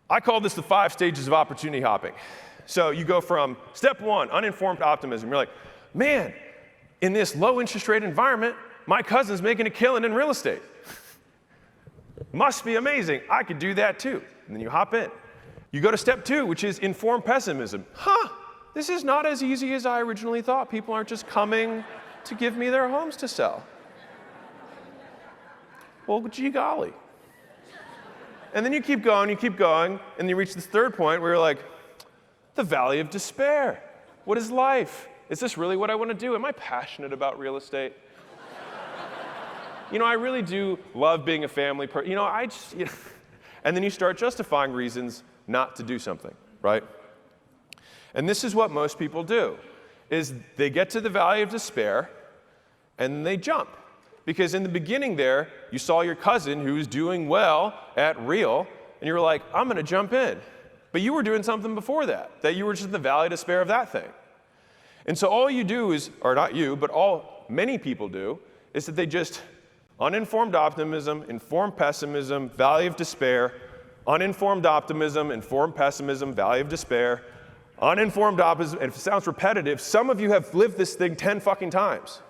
I call this the 5 stages of opportunity hopping. So you go from step 1, uninformed optimism. You're like, man, in this low interest rate environment, my cousin's making a killing in real estate. Must be amazing. I could do that too. And then you hop in. You go to step 2, which is informed pessimism. This is not as easy as I originally thought. People aren't just coming to give me their homes to sell. Well, gee golly. And then you keep going, and you reach this third point where you're like, the valley of despair. What is life? Is this really what I want to do? Am I passionate about real estate? I really do love being a family person. And then you start justifying reasons not to do something, right? And this is what most people do, is they get to the valley of despair, and they jump. Because in the beginning there, you saw your cousin who was doing well at real, and you were like, I'm going to jump in. But you were doing something before that you were just in the valley of despair of that thing. And so all you do is, or not you, but many people do, is that they just uninformed optimism, informed pessimism, valley of despair, uninformed optimism, informed pessimism, valley of despair, uninformed optimism, and if it sounds repetitive, some of you have lived this thing 10 fucking times.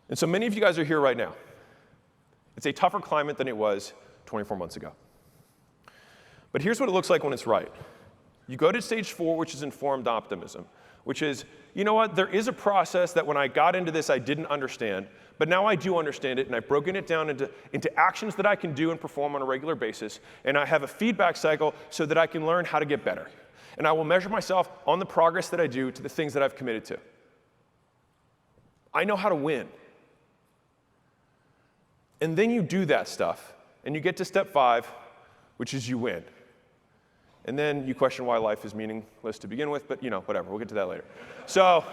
And so many of you guys are here right now. It's a tougher climate than it was 24 months ago. But here's what it looks like when it's right. You go to stage 4, which is informed optimism, which is, you know what, there is a process that when I got into this I didn't understand, but now I do understand it, and I've broken it down into actions that I can do and perform on a regular basis, and I have a feedback cycle so that I can learn how to get better. And I will measure myself on the progress that I do to the things that I've committed to. I know how to win. And then you do that stuff, and you get to step 5, which is you win. And then you question why life is meaningless to begin with, but whatever, we'll get to that later. So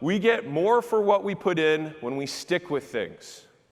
we get more for what we put in when we stick with things.